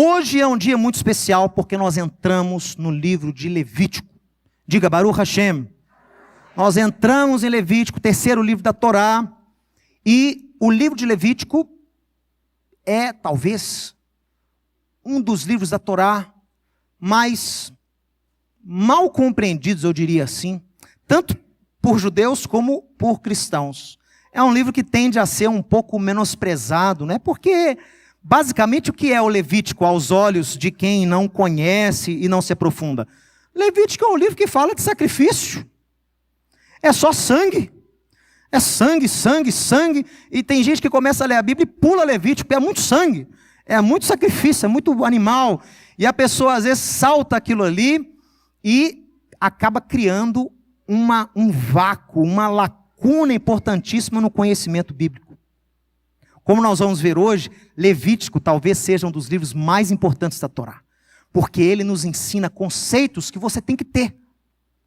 Hoje é um dia muito especial porque nós entramos no livro de Levítico. Diga Baruch Hashem. Nós entramos em Levítico, terceiro livro da Torá. E o livro de Levítico é talvez um dos livros da Torá mais mal compreendidos, eu diria assim, tanto por judeus como por cristãos. É um livro que tende a ser um pouco menosprezado, né? Porque basicamente o que é o Levítico aos olhos de quem não conhece e não se aprofunda? Levítico é um livro que fala de sacrifício. É só sangue. É sangue, sangue, sangue. E tem gente que começa a ler a Bíblia e pula Levítico, porque é muito sangue. É muito sacrifício, é muito animal. E a pessoa às vezes salta aquilo ali e acaba criando um vácuo, uma lacuna importantíssima no conhecimento bíblico. Como nós vamos ver hoje, Levítico talvez seja um dos livros mais importantes da Torá. Porque ele nos ensina conceitos que você tem que ter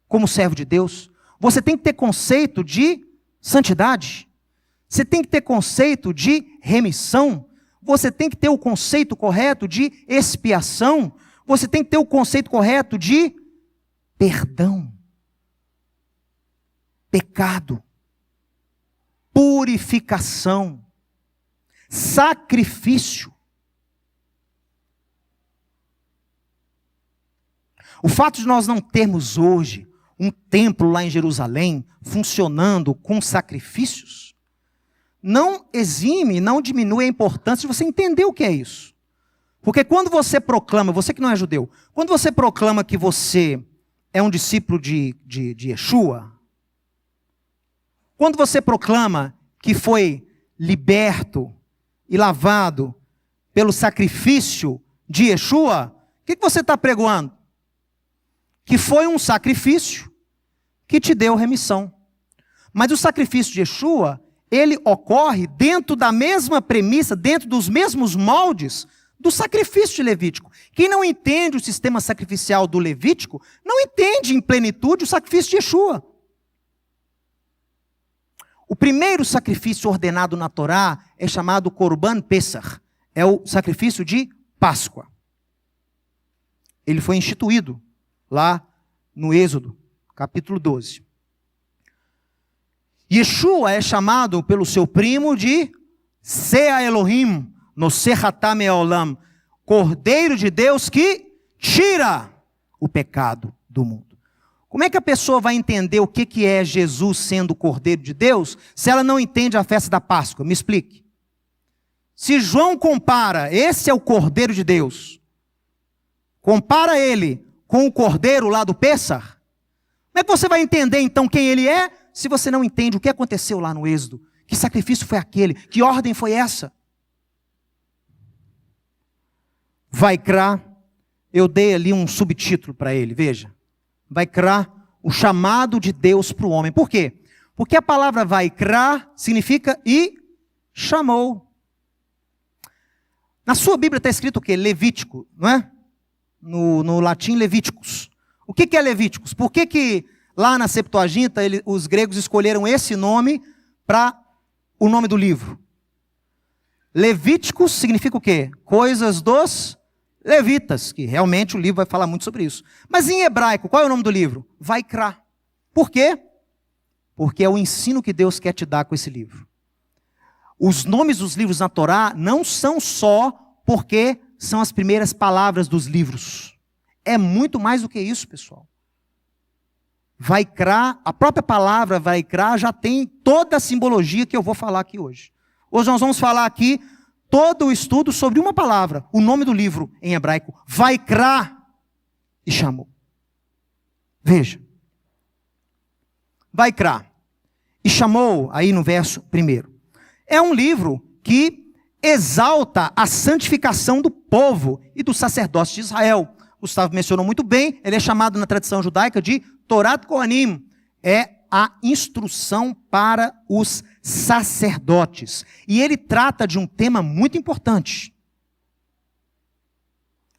como servo de Deus. Você tem que ter conceito de santidade. Você tem que ter conceito de remissão. Você tem que ter o conceito correto de expiação. Você tem que ter o conceito correto de perdão. Pecado. Purificação. Sacrifício. O fato de nós não termos hoje um templo lá em Jerusalém funcionando com sacrifícios, não exime, não diminui a importância de você entender o que é isso. Porque quando você proclama, você que não é judeu, quando você proclama que você é um discípulo de Yeshua, quando você proclama que foi liberto e lavado pelo sacrifício de Yeshua, o que você está pregoando? Que foi um sacrifício que te deu remissão. Mas o sacrifício de Yeshua, ele ocorre dentro da mesma premissa, dentro dos mesmos moldes do sacrifício de Levítico. Quem não entende o sistema sacrificial do Levítico, não entende em plenitude o sacrifício de Yeshua. O primeiro sacrifício ordenado na Torá é chamado Korban Pesach. É o sacrifício de Páscoa. Ele foi instituído lá no Êxodo, capítulo 12. Yeshua é chamado pelo seu primo de Sea Elohim, no Sechatam Eolam, Cordeiro de Deus que tira o pecado do mundo. Como é que a pessoa vai entender o que é Jesus sendo o Cordeiro de Deus, se ela não entende a festa da Páscoa? Me explique. Se João compara, esse é o Cordeiro de Deus, compara ele com o cordeiro lá do Pêssar, como é que você vai entender então quem ele é, se você não entende o que aconteceu lá no Êxodo? Que sacrifício foi aquele? Que ordem foi essa? Vaikra, eu dei ali um subtítulo para ele, veja. Vaikra, o chamado de Deus para o homem. Por quê? Porque a palavra Vaikra significa e chamou. Na sua Bíblia está escrito o quê? Levítico, não é? No latim, Levíticos. O que é Levíticos? Por que lá na Septuaginta os gregos escolheram esse nome para o nome do livro? Levíticos significa o quê? Coisas dos levitas, que realmente o livro vai falar muito sobre isso. Mas em hebraico, qual é o nome do livro? Vaikra. Por quê? Porque é o ensino que Deus quer te dar com esse livro. Os nomes dos livros na Torá não são só porque são as primeiras palavras dos livros. É muito mais do que isso, pessoal. Vaikra, a própria palavra Vaikra já tem toda a simbologia que eu vou falar aqui hoje. Hoje nós vamos falar aqui todo o estudo sobre uma palavra, o nome do livro em hebraico, Vaikra, e chamou. Veja. Vaikra, e chamou, aí no verso 1. É um livro que exalta a santificação do povo e do sacerdócio de Israel. Gustavo mencionou muito bem, ele é chamado na tradição judaica de Torat Kohanim. É a instrução para os sacerdotes. E ele trata de um tema muito importante.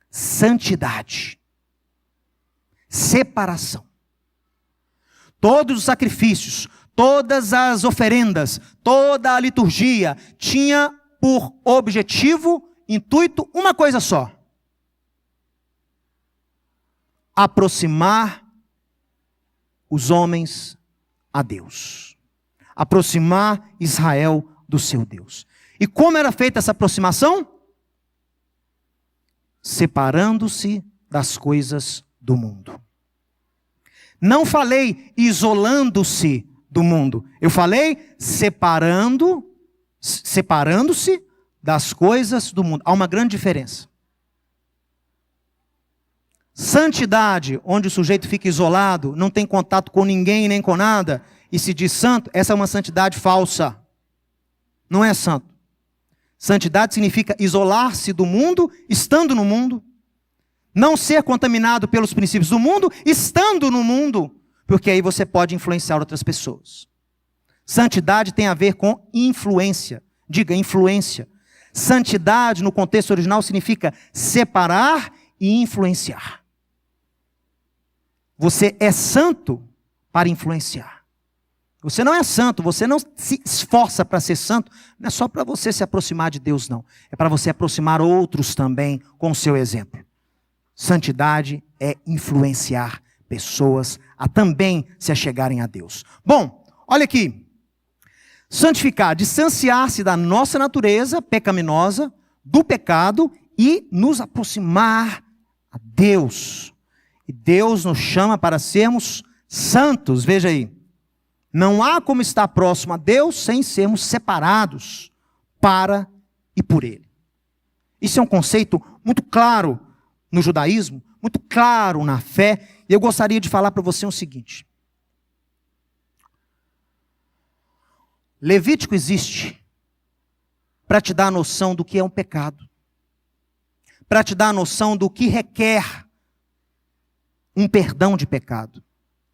Santidade. Separação. Todos os sacrifícios, todas as oferendas, toda a liturgia tinha por objetivo, intuito, uma coisa só: aproximar os homens a Deus. Aproximar Israel do seu Deus. E como era feita essa aproximação? Separando-se das coisas do mundo. Não falei isolando-se do mundo. Eu falei separando-se das coisas do mundo. Há uma grande diferença. Santidade, onde o sujeito fica isolado, não tem contato com ninguém nem com nada, e se diz santo, essa é uma santidade falsa. Não é santo. Santidade significa isolar-se do mundo, estando no mundo. Não ser contaminado pelos princípios do mundo, estando no mundo. Porque aí você pode influenciar outras pessoas. Santidade tem a ver com influência. Diga, influência. Santidade, no contexto original, significa separar e influenciar. Você é santo para influenciar. Você não é santo, você não se esforça para ser santo, não é só para você se aproximar de Deus, não. É para você aproximar outros também com o seu exemplo. Santidade é influenciar pessoas a também se achegarem a Deus. Bom, olha aqui. Santificar, distanciar-se da nossa natureza pecaminosa, do pecado e nos aproximar a Deus. E Deus nos chama para sermos santos, veja aí. Não há como estar próximo a Deus sem sermos separados para e por Ele. Isso é um conceito muito claro no judaísmo, muito claro na fé. E eu gostaria de falar para você o seguinte. Levítico existe para te dar a noção do que é um pecado. Para te dar a noção do que requer um perdão de pecado.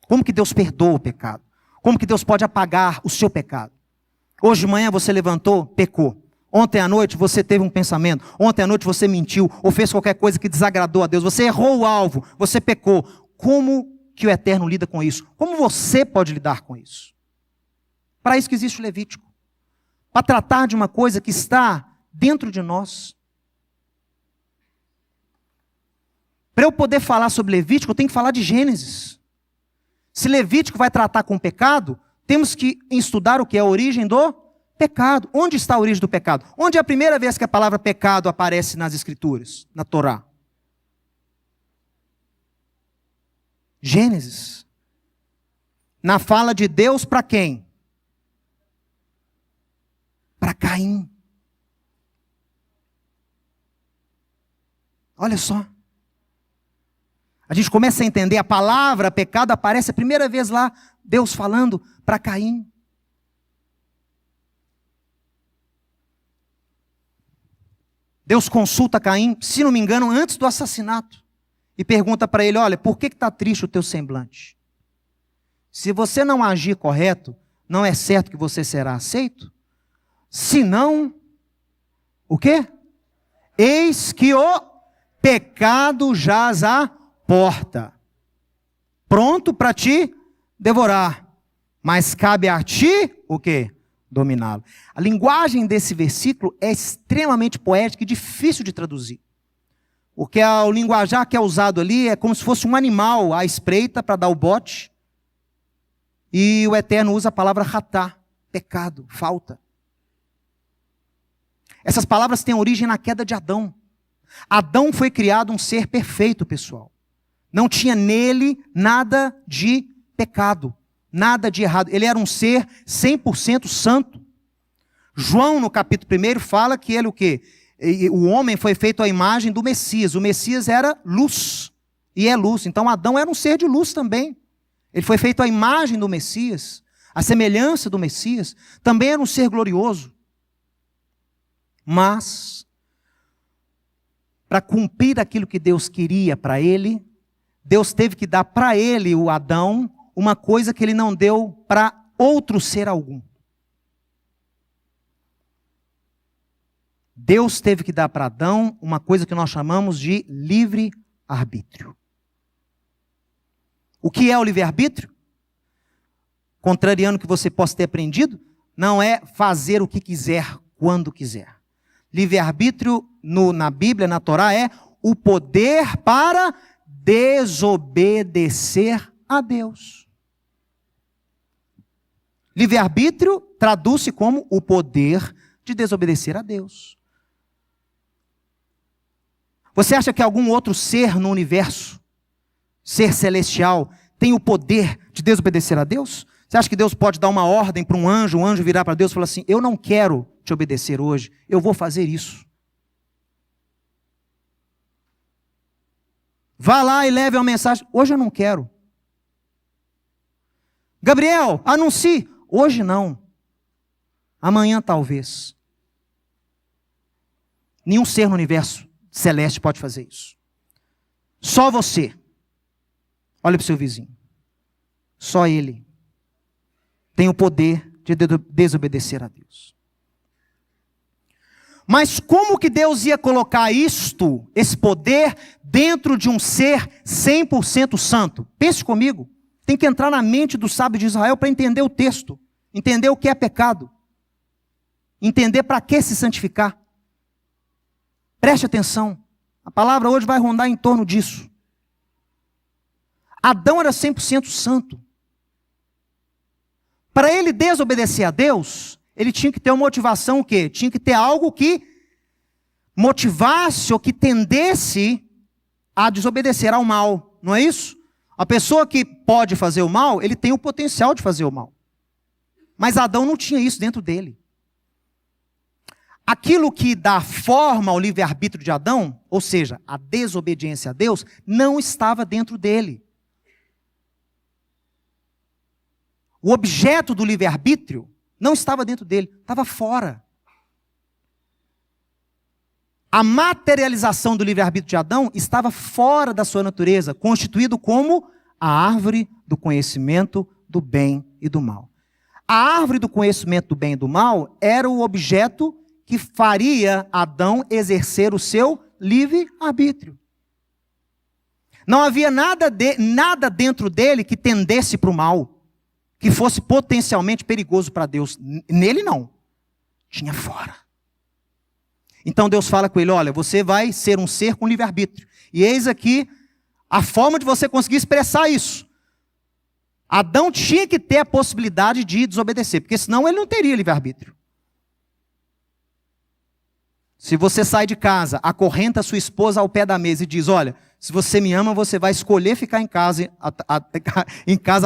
Como que Deus perdoa o pecado? Como que Deus pode apagar o seu pecado? Hoje de manhã você levantou, pecou. Ontem à noite você teve um pensamento. Ontem à noite você mentiu ou fez qualquer coisa que desagradou a Deus. Você errou o alvo, você pecou. Como que o Eterno lida com isso? Como você pode lidar com isso? Para isso que existe o Levítico. Para tratar de uma coisa que está dentro de nós. Para eu poder falar sobre Levítico, eu tenho que falar de Gênesis. Se Levítico vai tratar com o pecado, temos que estudar o que é a origem do pecado. Onde está a origem do pecado? Onde é a primeira vez que a palavra pecado aparece nas Escrituras, na Torá? Gênesis. Na fala de Deus para quem? Para Caim. Olha só. A gente começa a entender a palavra pecado aparece a primeira vez lá, Deus falando para Caim. Deus consulta Caim, se não me engano, antes do assassinato. E pergunta para ele, olha, por que está triste o teu semblante? Se você não agir correto, não é certo que você será aceito? Se não, o quê? Eis que o pecado jaz à porta, pronto para te devorar. Mas cabe a ti, o quê? Dominá-lo. A linguagem desse versículo é extremamente poética e difícil de traduzir. Porque o linguajar que é usado ali é como se fosse um animal à espreita para dar o bote. E o Eterno usa a palavra ratá, pecado, falta. Essas palavras têm origem na queda de Adão. Adão foi criado um ser perfeito, pessoal. Não tinha nele nada de pecado, nada de errado. Ele era um ser 100% santo. João, no capítulo 1, fala que ele o quê? O homem foi feito à imagem do Messias. O Messias era luz, e é luz. Então Adão era um ser de luz também. Ele foi feito à imagem do Messias, à semelhança do Messias. Também era um ser glorioso. Mas, para cumprir aquilo que Deus queria para ele, Deus teve que dar para ele, o Adão, uma coisa que ele não deu para outro ser algum. Deus teve que dar para Adão uma coisa que nós chamamos de livre-arbítrio. O que é o livre-arbítrio? Contrariando o que você possa ter aprendido, não é fazer o que quiser, quando quiser. Livre-arbítrio na Bíblia, na Torá, é o poder para desobedecer a Deus. Livre-arbítrio traduz-se como o poder de desobedecer a Deus. Você acha que algum outro ser no universo, ser celestial, tem o poder de desobedecer a Deus? Você acha que Deus pode dar uma ordem para um anjo virar para Deus e falar assim, eu não quero te obedecer hoje, eu vou fazer isso. Vá lá e leve uma mensagem, hoje eu não quero. Gabriel, anuncie, hoje não, amanhã talvez. Nenhum ser no universo celeste pode fazer isso. Só você. Olha para o seu vizinho. Só ele tem o poder de desobedecer a Deus. Mas como que Deus ia colocar esse poder, dentro de um ser 100% santo? Pense comigo. Tem que entrar na mente do sábio de Israel para entender o texto. Entender o que é pecado. Entender para que se santificar. Preste atenção. A palavra hoje vai rondar em torno disso. Adão era 100% santo. Para ele desobedecer a Deus, ele tinha que ter uma motivação o quê? Tinha que ter algo que motivasse ou que tendesse a desobedecer ao mal. Não é isso? A pessoa que pode fazer o mal, ele tem o potencial de fazer o mal. Mas Adão não tinha isso dentro dele. Aquilo que dá forma ao livre-arbítrio de Adão, ou seja, a desobediência a Deus, não estava dentro dele. O objeto do livre-arbítrio não estava dentro dele, estava fora. A materialização do livre-arbítrio de Adão estava fora da sua natureza, constituído como a árvore do conhecimento do bem e do mal. A árvore do conhecimento do bem e do mal era o objeto que faria Adão exercer o seu livre-arbítrio. Não havia nada dentro dele que tendesse para o mal, que fosse potencialmente perigoso para Deus. Nele não. Tinha fora. Então Deus fala com ele, olha, você vai ser um ser com livre-arbítrio. E eis aqui a forma de você conseguir expressar isso. Adão tinha que ter a possibilidade de desobedecer, porque senão ele não teria livre-arbítrio. Se você sai de casa, acorrenta a sua esposa ao pé da mesa e diz, olha, se você me ama, você vai escolher ficar em casa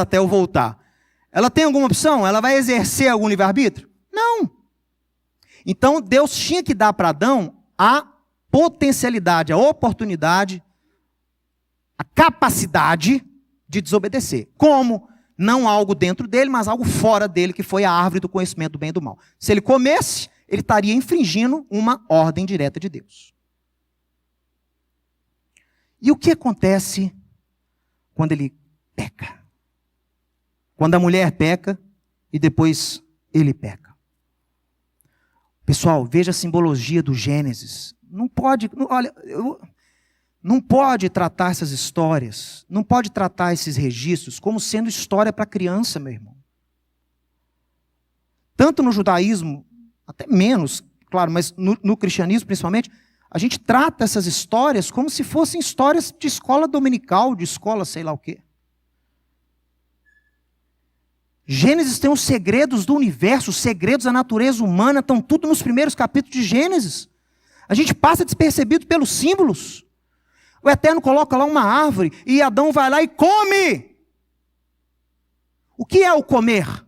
até eu voltar. Ela tem alguma opção? Ela vai exercer algum livre-arbítrio? Não. Então Deus tinha que dar para Adão a potencialidade, a oportunidade, a capacidade de desobedecer. Como? Não algo dentro dele, mas algo fora dele, que foi a árvore do conhecimento do bem e do mal. Se ele comesse, ele estaria infringindo uma ordem direta de Deus. E o que acontece quando ele peca? Quando a mulher peca e depois ele peca. Pessoal, veja a simbologia do Gênesis. Não pode tratar essas histórias, não pode tratar esses registros como sendo história para criança, meu irmão. Tanto no judaísmo, até menos, claro, mas no cristianismo principalmente, a gente trata essas histórias como se fossem histórias de escola dominical, de escola sei lá o quê. Gênesis tem os segredos do universo, os segredos da natureza humana, estão tudo nos primeiros capítulos de Gênesis. A gente passa despercebido pelos símbolos. O Eterno coloca lá uma árvore e Adão vai lá e come. O que é o comer?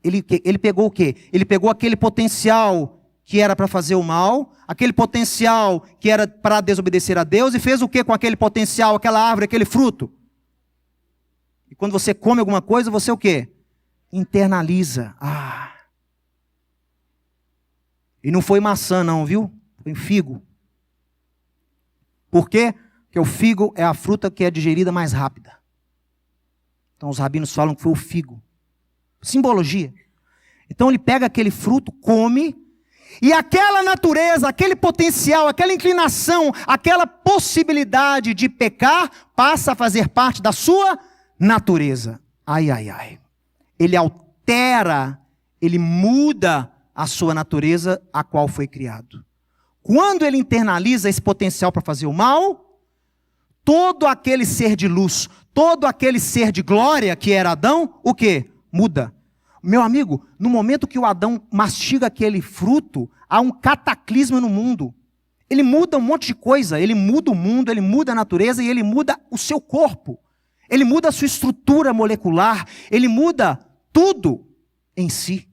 Ele pegou o quê? Ele pegou aquele potencial que era para fazer o mal, aquele potencial que era para desobedecer a Deus, e fez o quê com aquele potencial, aquela árvore, aquele fruto? E quando você come alguma coisa, você o quê? Internaliza. E não foi maçã não, viu? Foi figo. Por quê? Porque o figo é a fruta que é digerida mais rápida. Então os rabinos falam que foi o figo. Simbologia. Então ele pega aquele fruto, come, e aquela natureza, aquele potencial, aquela inclinação, aquela possibilidade de pecar, passa a fazer parte da sua natureza. Ele altera, ele muda a sua natureza a qual foi criado. Quando ele internaliza esse potencial para fazer o mal, todo aquele ser de luz, todo aquele ser de glória que era Adão, o quê? Muda. Meu amigo, no momento que o Adão mastiga aquele fruto, há um cataclisma no mundo. Ele muda um monte de coisa, ele muda o mundo, ele muda a natureza e ele muda o seu corpo. Ele muda a sua estrutura molecular, ele muda tudo em si.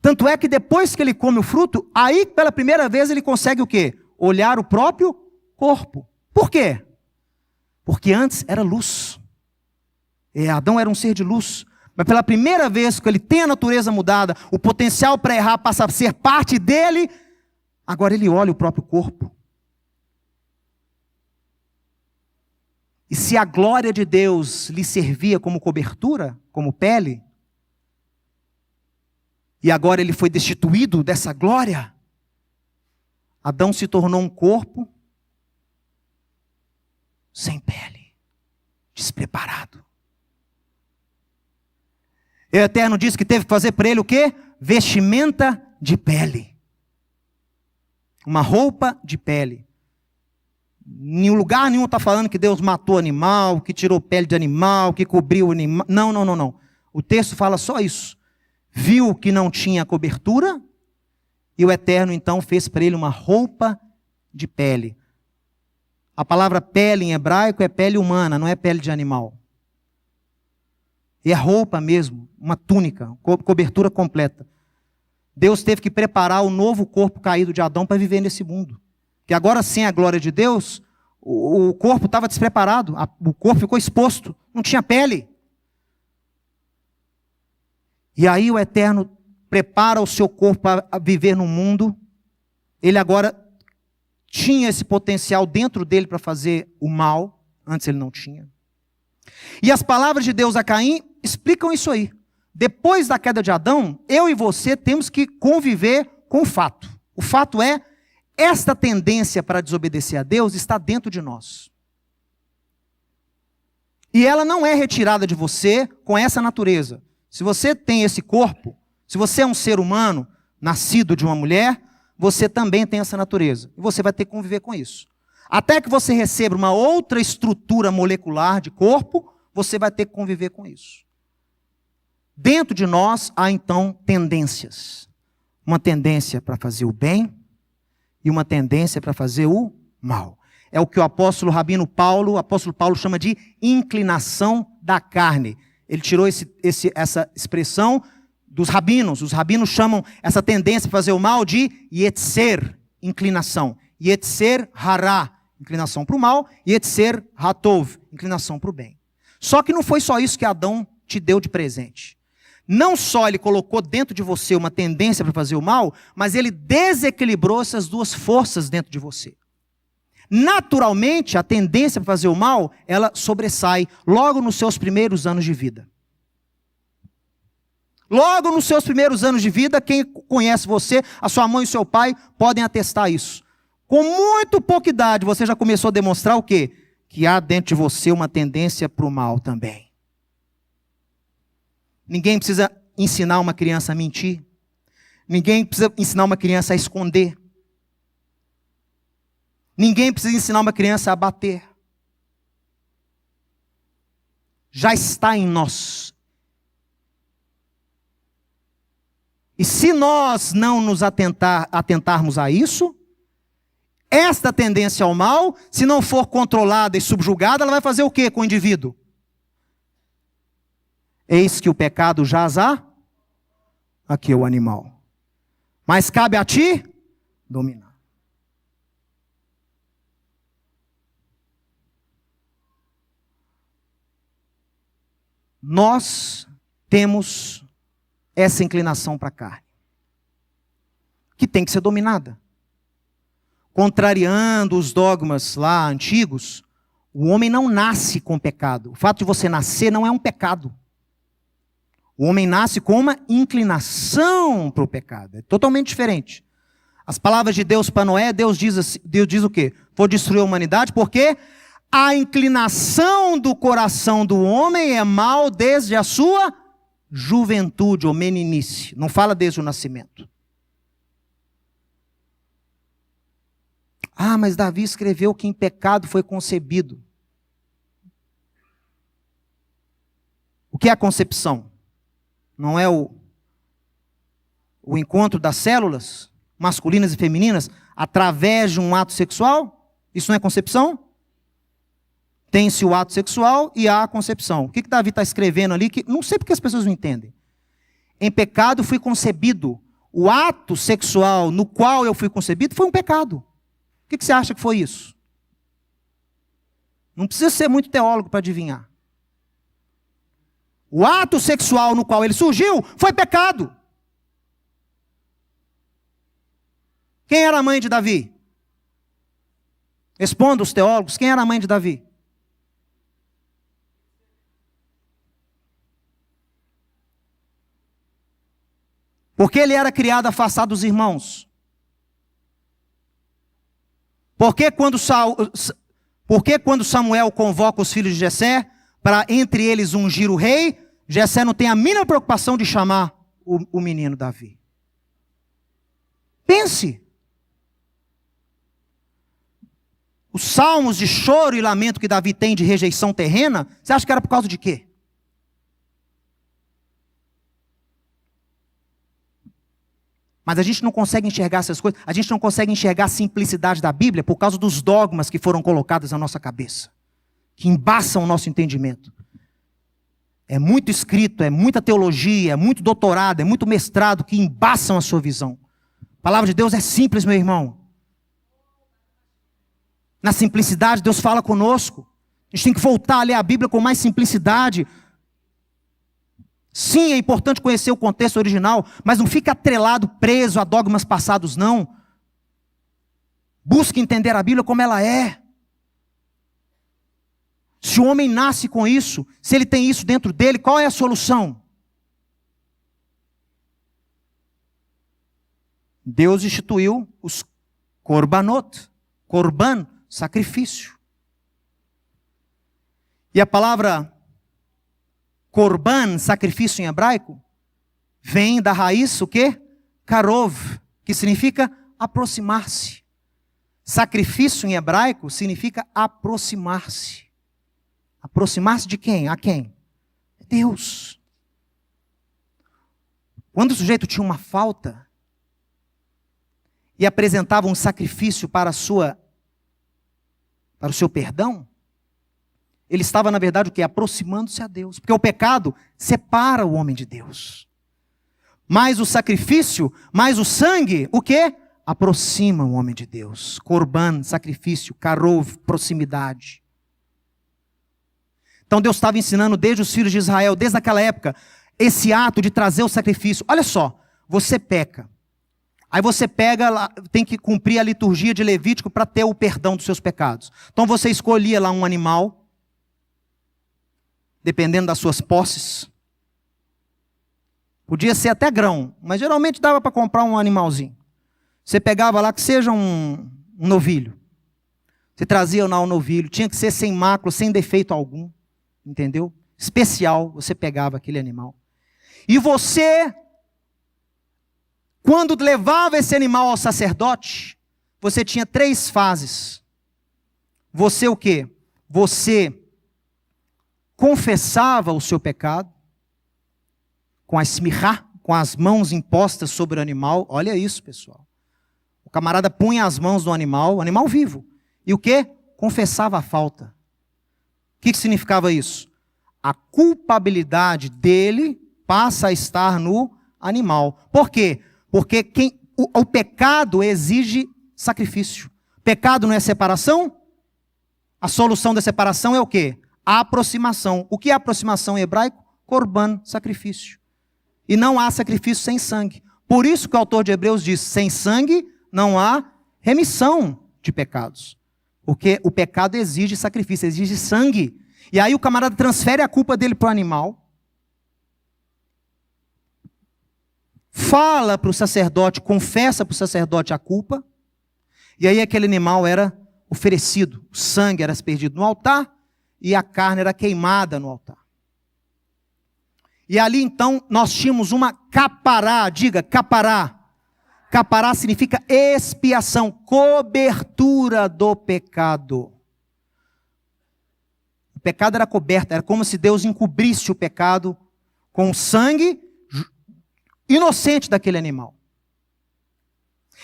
Tanto é que depois que ele come o fruto, aí pela primeira vez ele consegue o quê? Olhar o próprio corpo. Por quê? Porque antes era luz. Adão era um ser de luz. Mas pela primeira vez que ele tem a natureza mudada, o potencial para errar passa a ser parte dele, agora ele olha o próprio corpo. E se a glória de Deus lhe servia como cobertura, como pele, e agora ele foi destituído dessa glória, Adão se tornou um corpo sem pele, despreparado. O Eterno disse que teve que fazer para ele o quê? Vestimenta de pele. Uma roupa de pele. Em lugar nenhum está falando que Deus matou animal, que tirou pele de animal, que cobriu o animal. Não. O texto fala só isso. Viu que não tinha cobertura, e o Eterno então fez para ele uma roupa de pele. A palavra pele em hebraico é pele humana, não é pele de animal. E é roupa mesmo, uma túnica, cobertura completa. Deus teve que preparar o novo corpo caído de Adão para viver nesse mundo. Que agora, sem a glória de Deus, o corpo estava despreparado, o corpo ficou exposto, não tinha pele. E aí o Eterno prepara o seu corpo para viver no mundo. Ele agora tinha esse potencial dentro dele para fazer o mal, antes ele não tinha. E as palavras de Deus a Caim explicam isso aí. Depois da queda de Adão, eu e você temos que conviver com o fato. O fato é, esta tendência para desobedecer a Deus está dentro de nós. E ela não é retirada de você com essa natureza. Se você tem esse corpo, se você é um ser humano, nascido de uma mulher, você também tem essa natureza. E você vai ter que conviver com isso. Até que você receba uma outra estrutura molecular de corpo, você vai ter que conviver com isso. Dentro de nós há então tendências. Uma tendência para fazer o bem e uma tendência para fazer o mal. É o que o apóstolo Paulo chama de inclinação da carne. Ele tirou essa expressão dos rabinos. Os rabinos chamam essa tendência para fazer o mal de yetzer, inclinação. Yetzer hará, inclinação para o mal. Yetzer hatov, inclinação para o bem. Só que não foi só isso que Adão te deu de presente. Não só ele colocou dentro de você uma tendência para fazer o mal, mas ele desequilibrou essas duas forças dentro de você. Naturalmente, a tendência para fazer o mal, ela sobressai logo nos seus primeiros anos de vida. Logo nos seus primeiros anos de vida, quem conhece você, a sua mãe e o seu pai, podem atestar isso. Com muito pouca idade, você já começou a demonstrar o quê? Que há dentro de você uma tendência para o mal também. Ninguém precisa ensinar uma criança a mentir. Ninguém precisa ensinar uma criança a esconder. Ninguém precisa ensinar uma criança a bater. Já está em nós. E se nós não nos atentarmos a isso, esta tendência ao mal, se não for controlada e subjugada, ela vai fazer o quê com o indivíduo? Eis que o pecado jaz aqui é o animal. Mas cabe a ti dominar. Nós temos essa inclinação para a carne, que tem que ser dominada. Contrariando os dogmas lá antigos, o homem não nasce com pecado. O fato de você nascer não é um pecado. O homem nasce com uma inclinação para o pecado. É totalmente diferente. As palavras de Deus para Noé, Deus diz o quê? Vou destruir a humanidade porque a inclinação do coração do homem é mal desde a sua juventude ou meninice. Não fala desde o nascimento. Ah, mas Davi escreveu que em pecado foi concebido. O que é a concepção? Não é o encontro das células masculinas e femininas através de um ato sexual? Isso não é concepção? Tem-se o ato sexual e há a concepção. O que Davi está escrevendo ali? Que não sei porque as pessoas não entendem. Em pecado fui concebido. O ato sexual no qual eu fui concebido foi um pecado. O que você acha que foi isso? Não precisa ser muito teólogo para adivinhar. O ato sexual no qual ele surgiu foi pecado. Quem era a mãe de Davi? Responda os teólogos, quem era a mãe de Davi? Porque ele era criado afastado dos irmãos. Porque quando Samuel convoca os filhos de Jessé para entre eles ungir o rei, Jessé não tem a mínima preocupação de chamar o menino Davi. Pense. Os salmos de choro e lamento que Davi tem de rejeição terrena, você acha que era por causa de quê? Mas a gente não consegue enxergar essas coisas, a gente não consegue enxergar a simplicidade da Bíblia por causa dos dogmas que foram colocados na nossa cabeça, que embaçam o nosso entendimento. É muito escrito, é muita teologia, é muito doutorado, é muito mestrado que embaçam a sua visão. A palavra de Deus é simples, meu irmão. Na simplicidade, Deus fala conosco. A gente tem que voltar a ler a Bíblia com mais simplicidade. Sim, é importante conhecer o contexto original, mas não fique atrelado, preso a dogmas passados, não. Busque entender a Bíblia como ela é. Se o homem nasce com isso, se ele tem isso dentro dele, qual é a solução? Deus instituiu os korbanot, korban, sacrifício. E a palavra korban, sacrifício em hebraico, vem da raiz o quê? Karov, que significa aproximar-se. Sacrifício em hebraico significa aproximar-se. Aproximar-se de quem? A quem? Deus. Quando o sujeito tinha uma falta e apresentava um sacrifício para o seu perdão, ele estava, na verdade, o quê? Aproximando-se a Deus. Porque o pecado separa o homem de Deus. Mas o sacrifício, mais o sangue, o quê? Aproxima o homem de Deus. Korban, sacrifício, karov, proximidade. Então Deus estava ensinando desde os filhos de Israel, desde aquela época, esse ato de trazer o sacrifício. Olha só, você peca. Aí você pega, tem que cumprir a liturgia de Levítico para ter o perdão dos seus pecados. Então você escolhia lá um animal, dependendo das suas posses. Podia ser até grão, mas geralmente dava para comprar um animalzinho. Você pegava lá que seja um novilho. Você trazia lá o novilho, tinha que ser sem mácula, sem defeito algum. Entendeu? Especial, você pegava aquele animal. E você, quando levava esse animal ao sacerdote, você tinha 3 fases. Você o quê? Você confessava o seu pecado com a esmirrar, com as mãos impostas sobre o animal. Olha isso, pessoal. O camarada punha as mãos no animal vivo. E o quê? Confessava a falta. O que significava isso? A culpabilidade dele passa a estar no animal. Por quê? Porque o pecado exige sacrifício. Pecado não é separação? A solução da separação é o quê? A aproximação. O que é aproximação em hebraico? Korban, sacrifício. E não há sacrifício sem sangue. Por isso que o autor de Hebreus diz, sem sangue não há remissão de pecados. Porque o pecado exige sacrifício, exige sangue. E aí o camarada transfere a culpa dele para o animal. Fala para o sacerdote, confessa para o sacerdote a culpa. E aí aquele animal era oferecido. O sangue era aspergido no altar e a carne era queimada no altar. E ali então nós tínhamos uma capará, diga capará. Capará significa expiação, cobertura do pecado. O pecado era coberto, era como se Deus encobrisse o pecado com o sangue inocente daquele animal.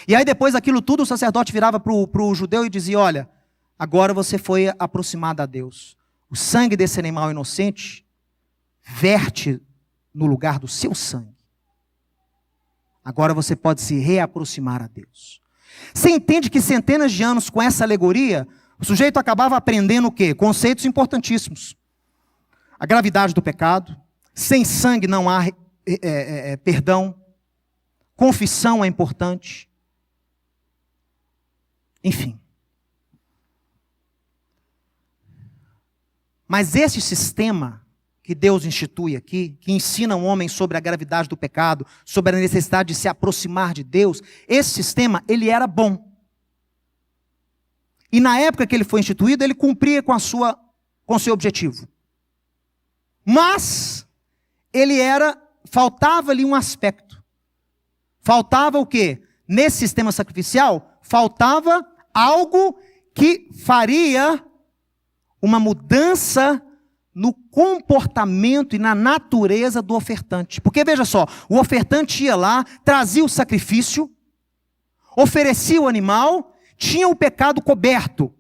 E aí depois daquilo tudo, o sacerdote virava para o judeu e dizia: olha, agora você foi aproximado a Deus. O sangue desse animal inocente verte no lugar do seu sangue. Agora você pode se reaproximar a Deus. Você entende que centenas de anos com essa alegoria, o sujeito acabava aprendendo o quê? Conceitos importantíssimos. A gravidade do pecado, sem sangue não há perdão, confissão é importante. Enfim. Mas esse sistema que Deus institui aqui, que ensina o homem sobre a gravidade do pecado, sobre a necessidade de se aproximar de Deus, esse sistema, ele era bom. E na época que ele foi instituído, ele cumpria com o seu objetivo. Mas, faltava ali um aspecto. Faltava o quê? Nesse sistema sacrificial, faltava algo que faria uma mudança no comportamento e na natureza do ofertante. Porque veja só, o ofertante ia lá, trazia o sacrifício, oferecia o animal, tinha o pecado coberto.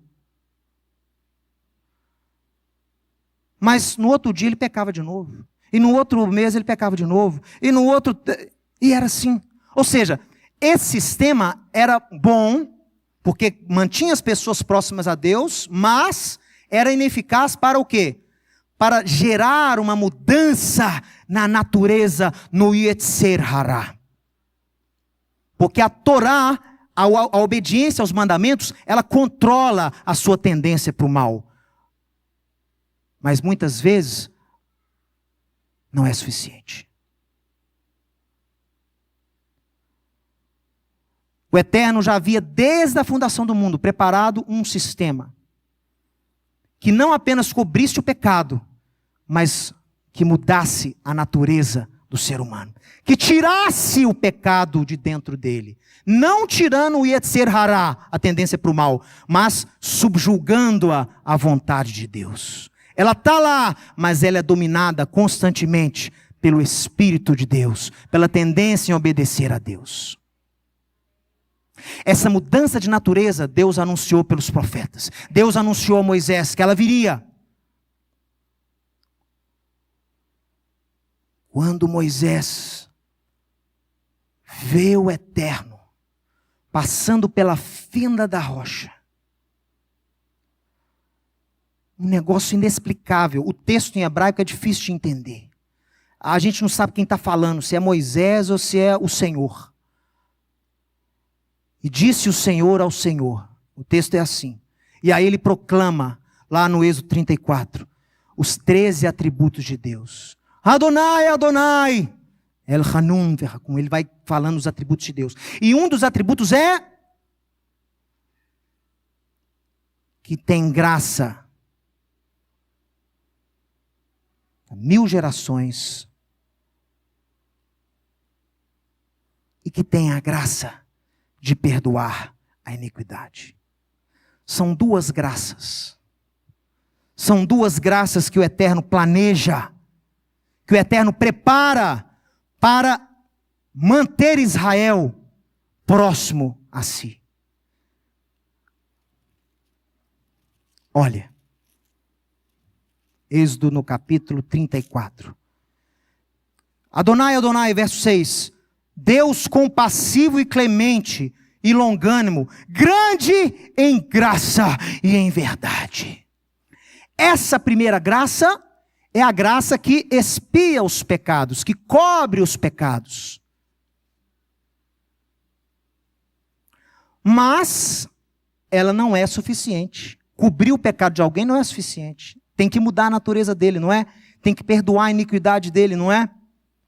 Mas no outro dia ele pecava de novo. E no outro mês ele pecava de novo. E no outro... E era assim. Ou seja, esse sistema era bom, porque mantinha as pessoas próximas a Deus, mas era ineficaz para o quê? Para gerar uma mudança na natureza, no Yetzer Hará. Porque a Torá, a obediência aos mandamentos, ela controla a sua tendência para o mal. Mas muitas vezes, não é suficiente. O Eterno já havia, desde a fundação do mundo, preparado um sistema que não apenas cobrisse o pecado, mas que mudasse a natureza do ser humano. Que tirasse o pecado de dentro dele. Não tirando o Yetzer Hará, a tendência para o mal, mas subjugando-a à vontade de Deus. Ela está lá, mas ela é dominada constantemente pelo Espírito de Deus, pela tendência em obedecer a Deus. Essa mudança de natureza, Deus anunciou pelos profetas. Deus anunciou a Moisés que ela viria. Quando Moisés vê o Eterno passando pela fenda da rocha, um negócio inexplicável. O texto em hebraico é difícil de entender. A gente não sabe quem está falando, se é Moisés ou se é o Senhor. E disse o Senhor ao Senhor. O texto é assim. E aí ele proclama, lá no Êxodo 34, os 13 atributos de Deus. Adonai, Adonai, El Hanun, como ele vai falando os atributos de Deus. E um dos atributos é que tem graça a 1000 gerações e que tem a graça de perdoar a iniquidade. São duas graças. São duas graças que o Eterno planeja, que o Eterno prepara para manter Israel próximo a si. Olha, Êxodo no capítulo 34. Adonai, Adonai, verso 6. Deus compassivo e clemente e longânimo, grande em graça e em verdade. Essa primeira graça é a graça que expia os pecados, que cobre os pecados. Mas ela não é suficiente. Cobrir o pecado de alguém não é suficiente. Tem que mudar a natureza dele, não é? Tem que perdoar a iniquidade dele, não é?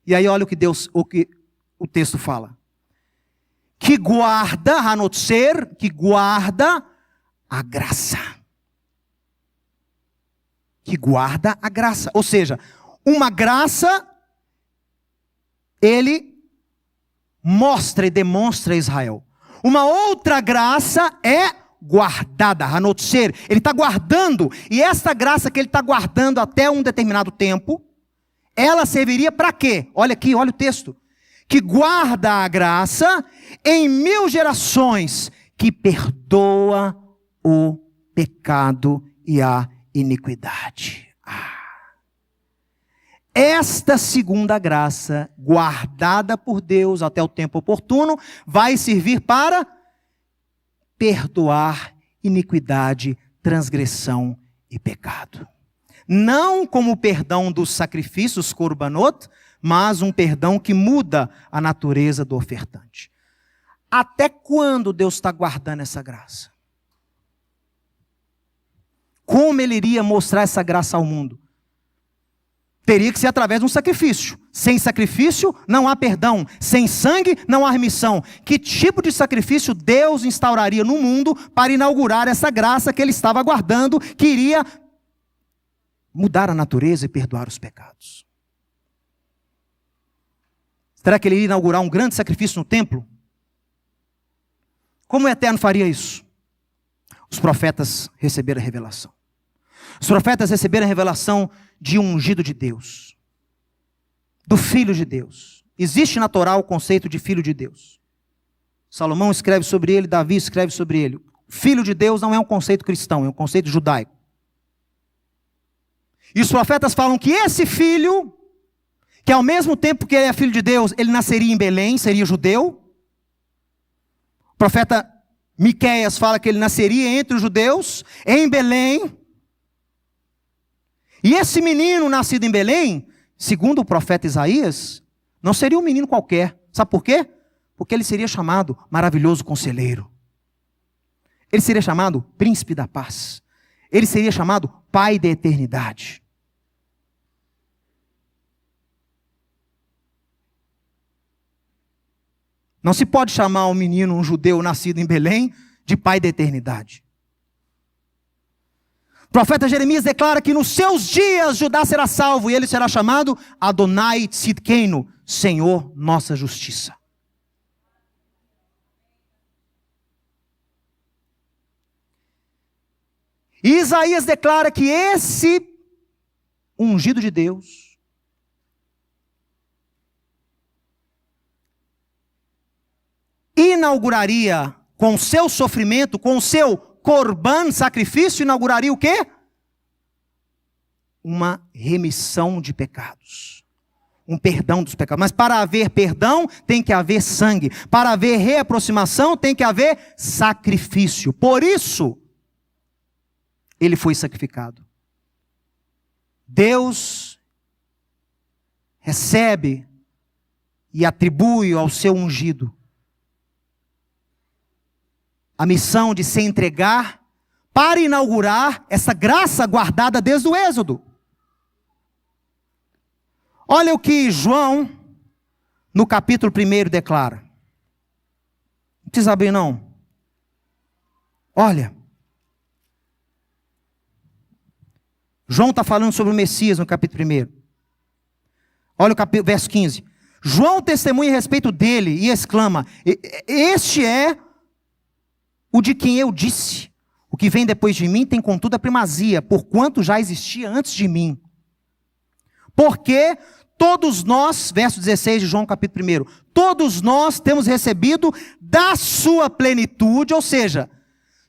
E aí olha o que o texto fala. Que guarda, Hanotzer, que guarda a graça. Que guarda a graça. Ou seja, uma graça, ele mostra e demonstra a Israel. Uma outra graça é guardada, hanotser. Ele está guardando, e essa graça que ele está guardando até um determinado tempo, ela serviria para quê? Olha aqui, olha o texto. Que guarda a graça em 1000 gerações, que perdoa o pecado e a iniquidade. Esta segunda graça, guardada por Deus até o tempo oportuno, vai servir para perdoar iniquidade, transgressão e pecado. Não como o perdão dos sacrifícios, korbanot, mas um perdão que muda a natureza do ofertante. Até quando Deus está guardando essa graça? Como Ele iria mostrar essa graça ao mundo? Teria que ser através de um sacrifício. Sem sacrifício não há perdão. Sem sangue não há remissão. Que tipo de sacrifício Deus instauraria no mundo para inaugurar essa graça que Ele estava aguardando, que iria mudar a natureza e perdoar os pecados? Será que Ele iria inaugurar um grande sacrifício no templo? Como o Eterno faria isso? Os profetas receberam a revelação. Os profetas receberam a revelação de um ungido de Deus, do Filho de Deus. Existe na Torá o conceito de Filho de Deus. Salomão escreve sobre ele, Davi escreve sobre ele. Filho de Deus não é um conceito cristão, é um conceito judaico. E os profetas falam que esse filho, que ao mesmo tempo que ele é filho de Deus, ele nasceria em Belém, seria judeu. O profeta Miqueias fala que ele nasceria entre os judeus, em Belém. E esse menino nascido em Belém, segundo o profeta Isaías, não seria um menino qualquer. Sabe por quê? Porque ele seria chamado maravilhoso conselheiro. Ele seria chamado príncipe da paz. Ele seria chamado pai da eternidade. Não se pode chamar um menino, um judeu nascido em Belém, de pai da eternidade. O profeta Jeremias declara que nos seus dias Judá será salvo, e ele será chamado Adonai Tzidkenu, Senhor nossa justiça. E Isaías declara que esse ungido de Deus inauguraria com o seu sofrimento, com o seu corban, sacrifício, inauguraria o quê? Uma remissão de pecados. Um perdão dos pecados. Mas para haver perdão, tem que haver sangue. Para haver reaproximação, tem que haver sacrifício. Por isso, ele foi sacrificado. Deus recebe e atribui ao seu ungido a missão de se entregar para inaugurar essa graça guardada desde o Êxodo. Olha o que João, no capítulo 1, declara. Não precisa abrir não. Olha. João está falando sobre o Messias no capítulo 1. Olha o verso 15. João testemunha a respeito dele e exclama: este é o de quem eu disse, o que vem depois de mim tem contudo a primazia, porquanto já existia antes de mim. Porque todos nós, verso 16 de João capítulo 1, todos nós temos recebido da sua plenitude, ou seja,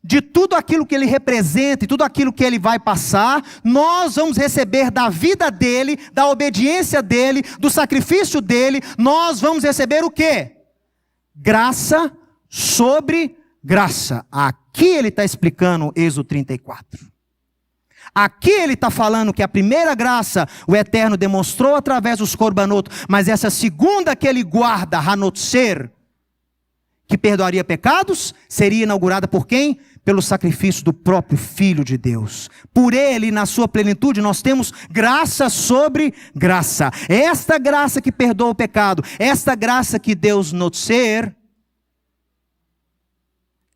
de tudo aquilo que ele representa e tudo aquilo que ele vai passar, nós vamos receber da vida dele, da obediência dele, do sacrifício dele, nós vamos receber o quê? Graça sobre graça. Aqui ele está explicando Êxodo 34. Aqui ele está falando que a primeira graça o Eterno demonstrou através dos corbanotos, mas essa segunda que ele guarda, hanotser, que perdoaria pecados, seria inaugurada por quem? Pelo sacrifício do próprio Filho de Deus. Por ele, na sua plenitude, nós temos graça sobre graça. Esta graça que perdoa o pecado, esta graça que Deus notser,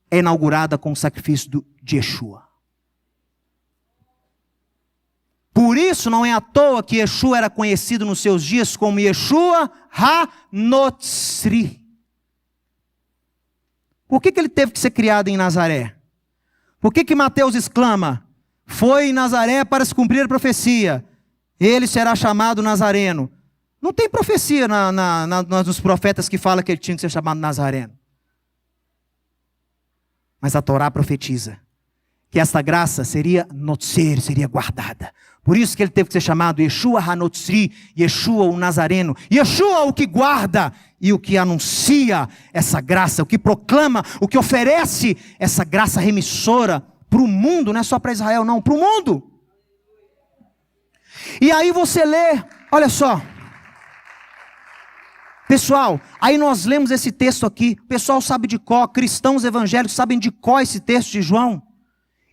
é inaugurada com o sacrifício de Yeshua. Por isso não é à toa que Yeshua era conhecido nos seus dias como Yeshua HaNotzri, Por que ele teve que ser criado em Nazaré? Por que Mateus exclama, foi em Nazaré para se cumprir a profecia, ele será chamado Nazareno? Não tem profecia nos profetas que fala que ele tinha que ser chamado Nazareno. Mas a Torá profetiza que esta graça seria notzer, seria guardada. Por isso que ele teve que ser chamado Yeshua HaNotzri, Yeshua o Nazareno. Yeshua o que guarda e o que anuncia essa graça, o que proclama, o que oferece essa graça remissora para o mundo, não é só para Israel não, para o mundo. E aí você lê, olha só. Pessoal, aí nós lemos esse texto aqui, o pessoal sabe de cor, cristãos evangélicos sabem de cor esse texto de João,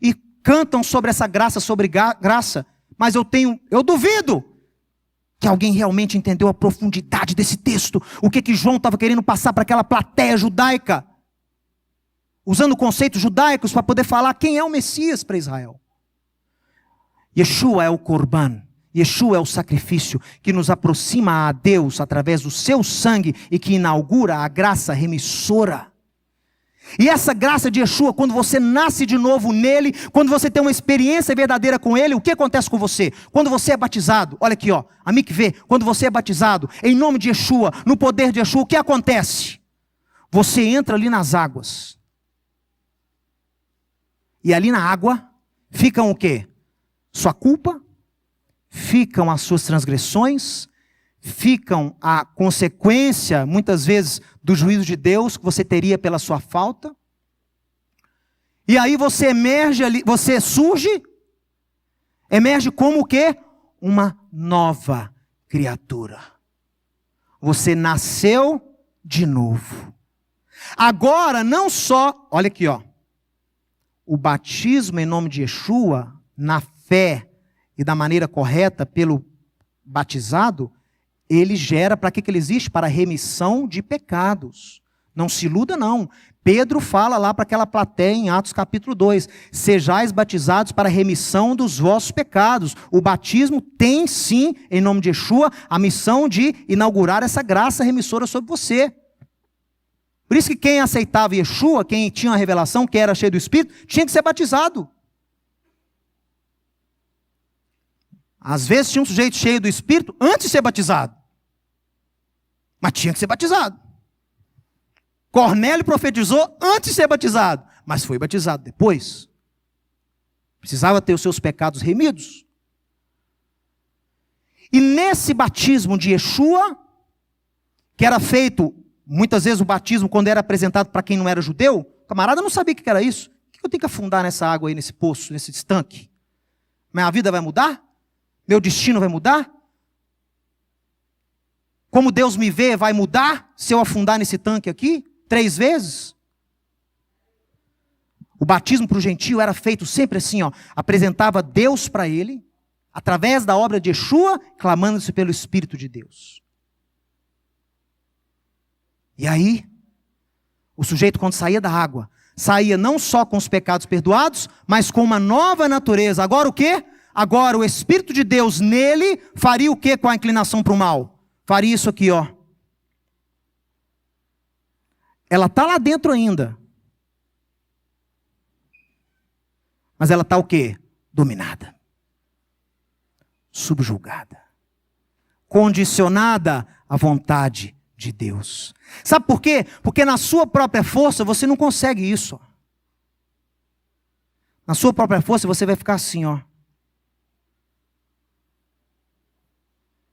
e cantam sobre essa graça, graça, mas eu duvido que alguém realmente entendeu a profundidade desse texto, o que João estava querendo passar para aquela plateia judaica, usando conceitos judaicos para poder falar quem é o Messias para Israel. Yeshua é o Corban. Yeshua é o sacrifício que nos aproxima a Deus através do seu sangue e que inaugura a graça remissora. E essa graça de Yeshua, quando você nasce de novo nele, quando você tem uma experiência verdadeira com ele, o que acontece com você? Quando você é batizado, olha aqui, ó, a mikvê, quando você é batizado, em nome de Yeshua, no poder de Yeshua, o que acontece? Você entra ali nas águas. E ali na água, ficam o quê? Sua culpa, ficam as suas transgressões, ficam a consequência, muitas vezes, do juízo de Deus que você teria pela sua falta. E aí você emerge ali, você emerge como o quê? Uma nova criatura. Você nasceu de novo. Agora, não só, olha aqui, ó. O batismo em nome de Yeshua, na fé e da maneira correta pelo batizado, ele gera, para que ele existe? Para remissão de pecados. Não se iluda não. Pedro fala lá para aquela plateia em Atos capítulo 2, sejais batizados para a remissão dos vossos pecados. O batismo tem sim, em nome de Yeshua, a missão de inaugurar essa graça remissora sobre você. Por isso que quem aceitava Yeshua, quem tinha a revelação, quem era cheio do Espírito, tinha que ser batizado. Às vezes tinha um sujeito cheio do Espírito antes de ser batizado. Mas tinha que ser batizado. Cornélio profetizou antes de ser batizado, mas foi batizado depois. Precisava ter os seus pecados remidos. E nesse batismo de Yeshua, que era feito, muitas vezes o batismo, quando era apresentado para quem não era judeu, o camarada não sabia o que era isso. O que eu tenho que afundar nessa água aí, nesse poço, nesse estanque? Minha vida vai mudar? Meu destino vai mudar? Como Deus me vê vai mudar se eu afundar nesse tanque aqui 3 vezes? O batismo para o gentio era feito sempre assim, ó, apresentava Deus para ele, através da obra de Yeshua, clamando-se pelo Espírito de Deus. E aí, o sujeito quando saía da água, saía não só com os pecados perdoados, mas com uma nova natureza. Agora o quê? Agora o Espírito de Deus nele faria o quê com a inclinação para o mal? Faria isso aqui, ó. Ela está lá dentro ainda. Mas ela está o quê? Dominada. Subjugada. Condicionada à vontade de Deus. Sabe por quê? Porque na sua própria força você não consegue isso. Na sua própria força você vai ficar assim, ó.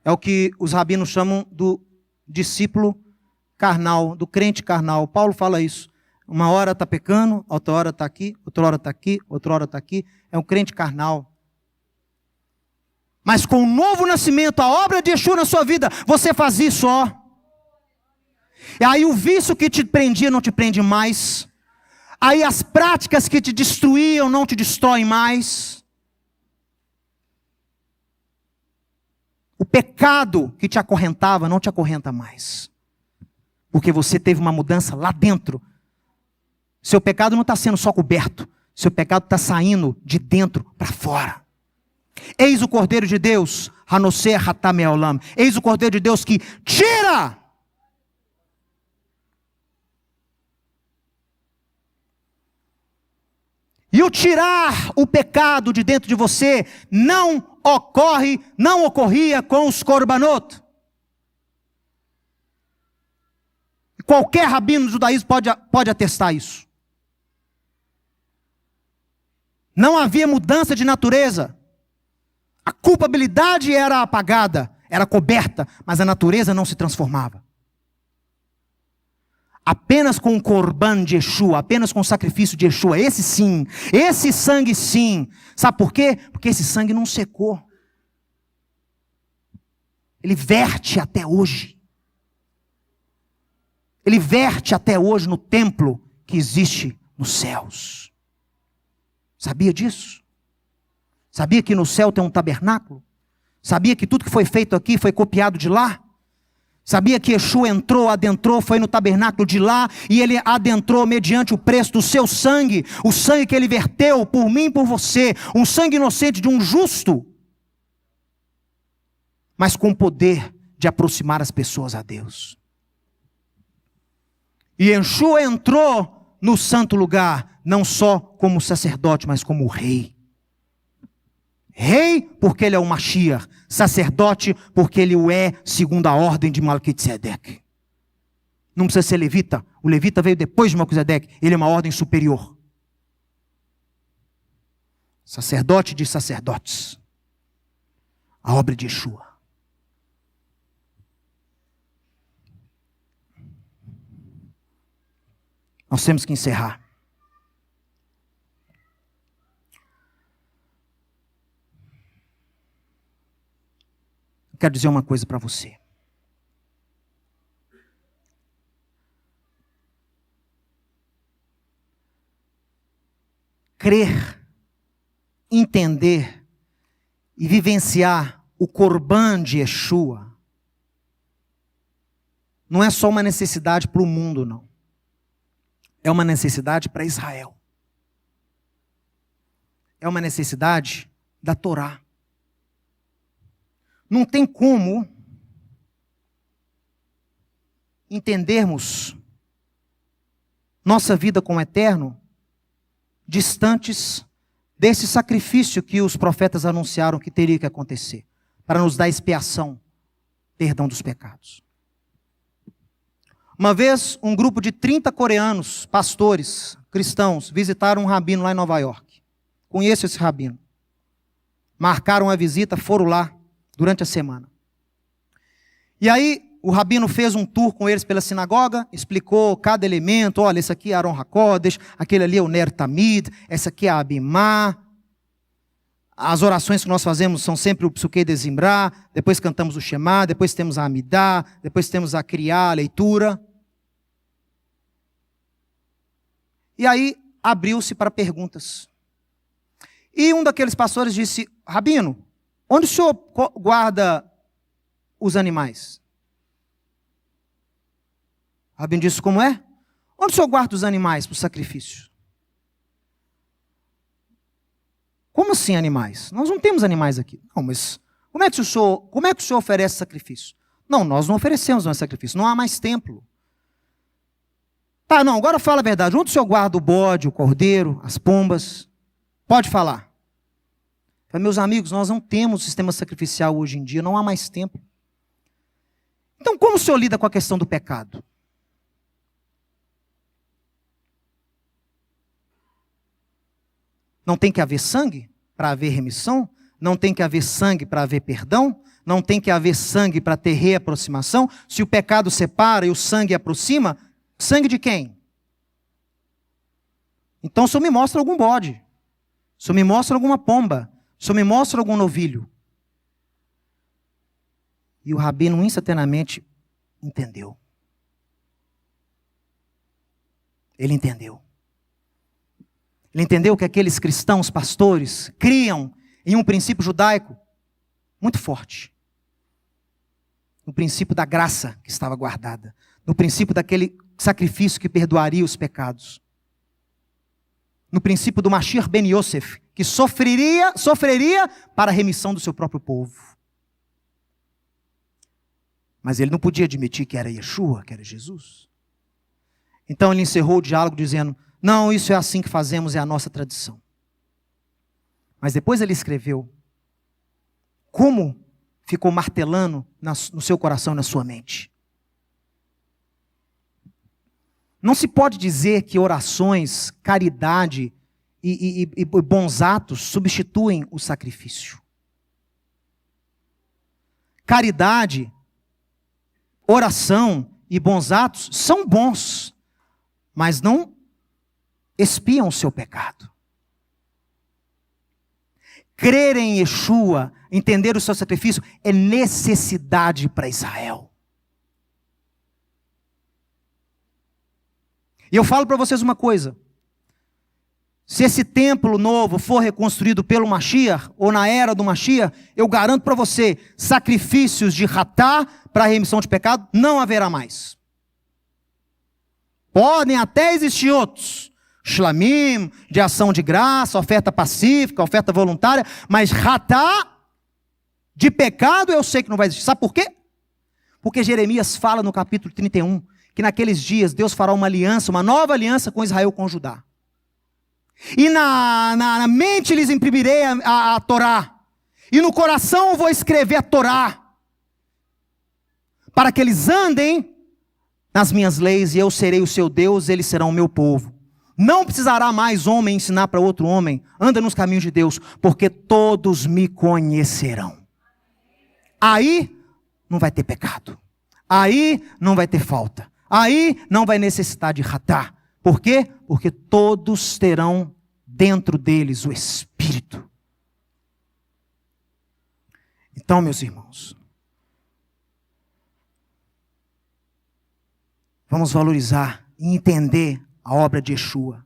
É o que os rabinos chamam do discípulo carnal, do crente carnal. Paulo fala isso. Uma hora está pecando, outra hora está aqui, outra hora está aqui, outra hora está aqui. É um crente carnal. Mas com o novo nascimento, a obra de Yeshua na sua vida, você faz isso, ó. E aí o vício que te prendia não te prende mais. Aí as práticas que te destruíam não te destroem mais. O pecado que te acorrentava não te acorrenta mais. Porque você teve uma mudança lá dentro. Seu pecado não está sendo só coberto. Seu pecado está saindo de dentro para fora. Eis o Cordeiro de Deus, Hanoseh Hatam Eolam. Eis o Cordeiro de Deus que tira E o tirar o pecado de dentro de você não ocorria com os korbanot. Qualquer rabino do judaísmo pode atestar isso. Não havia mudança de natureza. A culpabilidade era apagada, era coberta, mas a natureza não se transformava. Apenas com o corban de Yeshua, apenas com o sacrifício de Yeshua, esse sim, esse sangue sim. Sabe por quê? Porque esse sangue não secou. Ele verte até hoje. Ele verte até hoje no templo que existe nos céus. Sabia disso? Sabia que no céu tem um tabernáculo? Sabia que tudo que foi feito aqui foi copiado de lá? Sabia que Yeshua adentrou, foi no tabernáculo de lá, e ele adentrou mediante o preço do seu sangue, o sangue que ele verteu por mim e por você, um sangue inocente de um justo, mas com o poder de aproximar as pessoas a Deus. E Yeshua entrou no santo lugar, não só como sacerdote, mas como rei. Rei, porque ele é o Mashiach. Sacerdote, porque ele o é, segundo a ordem de Melquisedeque. Não precisa ser levita. O levita veio depois de Melquisedeque. Ele é uma ordem superior. Sacerdote de sacerdotes. A obra de Yeshua. Nós temos que encerrar. Quero dizer uma coisa para você. Crer, entender e vivenciar o corban de Yeshua não é só uma necessidade para o mundo, não. É uma necessidade para Israel. É uma necessidade da Torá. Não tem como entendermos nossa vida com o Eterno distantes desse sacrifício que os profetas anunciaram que teria que acontecer, para nos dar expiação, perdão dos pecados. Uma vez, um grupo de 30 coreanos, pastores, cristãos, visitaram um rabino lá em Nova York. Conheço esse rabino. Marcaram a visita, foram lá durante a semana. E aí, o rabino fez um tour com eles pela sinagoga, explicou cada elemento. Olha, esse aqui é Aron HaKodesh, aquele ali é o Ner Tamid, essa aqui é a Abimá. As orações que nós fazemos são sempre o Psuquei de Zimbrá, depois cantamos o Shema, depois temos a Amidá, depois temos a Criá, a leitura. E aí, abriu-se para perguntas. E um daqueles pastores disse: Rabino, onde o senhor guarda os animais? O rabino disse: como é? Onde o senhor guarda os animais para o sacrifício? Como assim animais? Nós não temos animais aqui. Não, mas como é que o senhor oferece sacrifício? Não, nós não oferecemos mais sacrifício, não há mais templo. Tá, não, agora fala a verdade. Onde o senhor guarda o bode, o cordeiro, as pombas? Pode falar. Meus amigos, nós não temos sistema sacrificial hoje em dia, não há mais tempo. Então, como o senhor lida com a questão do pecado? Não tem que haver sangue para haver remissão? Não tem que haver sangue para haver perdão? Não tem que haver sangue para ter reaproximação? Se o pecado separa e o sangue aproxima, sangue de quem? Então, o senhor me mostra algum bode. O senhor me mostra alguma pomba. O senhor me mostra algum novilho. E o rabino instantaneamente entendeu. Ele entendeu. Ele entendeu que aqueles cristãos, pastores, criam em um princípio judaico muito forte. No princípio da graça que estava guardada. No princípio daquele sacrifício que perdoaria os pecados. No princípio do Mashiach ben Yosef, que sofreria para a remissão do seu próprio povo. Mas ele não podia admitir que era Yeshua, que era Jesus. Então ele encerrou o diálogo dizendo: não, isso é assim que fazemos, é a nossa tradição. Mas depois ele escreveu. Como ficou martelando no seu coração e na sua mente. Não se pode dizer que orações, caridade e bons atos substituem o sacrifício. Caridade, oração e bons atos são bons, mas não expiam o seu pecado. Crer em Yeshua, entender o seu sacrifício, é necessidade para Israel. E eu falo para vocês uma coisa. Se esse templo novo for reconstruído pelo Mashiach, ou na era do Mashiach, eu garanto para você, sacrifícios de Hatá para a remissão de pecado, não haverá mais. Podem até existir outros, shlamim, de ação de graça, oferta pacífica, oferta voluntária, mas Hatá de pecado eu sei que não vai existir. Sabe por quê? Porque Jeremias fala no capítulo 31, que naqueles dias Deus fará uma aliança, uma nova aliança com Israel, com Judá. E na mente lhes imprimirei a Torá. E no coração eu vou escrever a Torá. Para que eles andem nas minhas leis, e eu serei o seu Deus, eles serão o meu povo. Não precisará mais homem ensinar para outro homem. Anda nos caminhos de Deus, porque todos me conhecerão. Aí não vai ter pecado. Aí não vai ter falta. Aí não vai necessitar de Hatá. Por quê? Porque todos terão dentro deles o Espírito. Então, meus irmãos, vamos valorizar e entender a obra de Yeshua.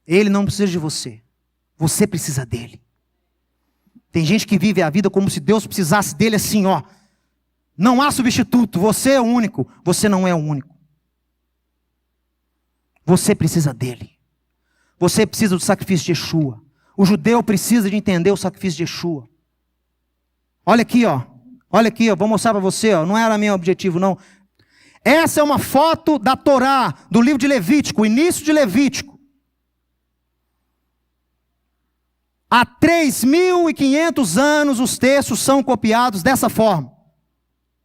Ele não precisa de você. Você precisa dele. Tem gente que vive a vida como se Deus precisasse dele assim, ó. Não há substituto, você é o único. Você não é o único. Você precisa dele. Você precisa do sacrifício de Yeshua. O judeu precisa de entender o sacrifício de Yeshua. Olha aqui, ó. Olha aqui, ó. Vou mostrar para você, ó. Não era meu objetivo, não. Essa é uma foto da Torá, do livro de Levítico, o início de Levítico. Há 3.500 anos os textos são copiados dessa forma.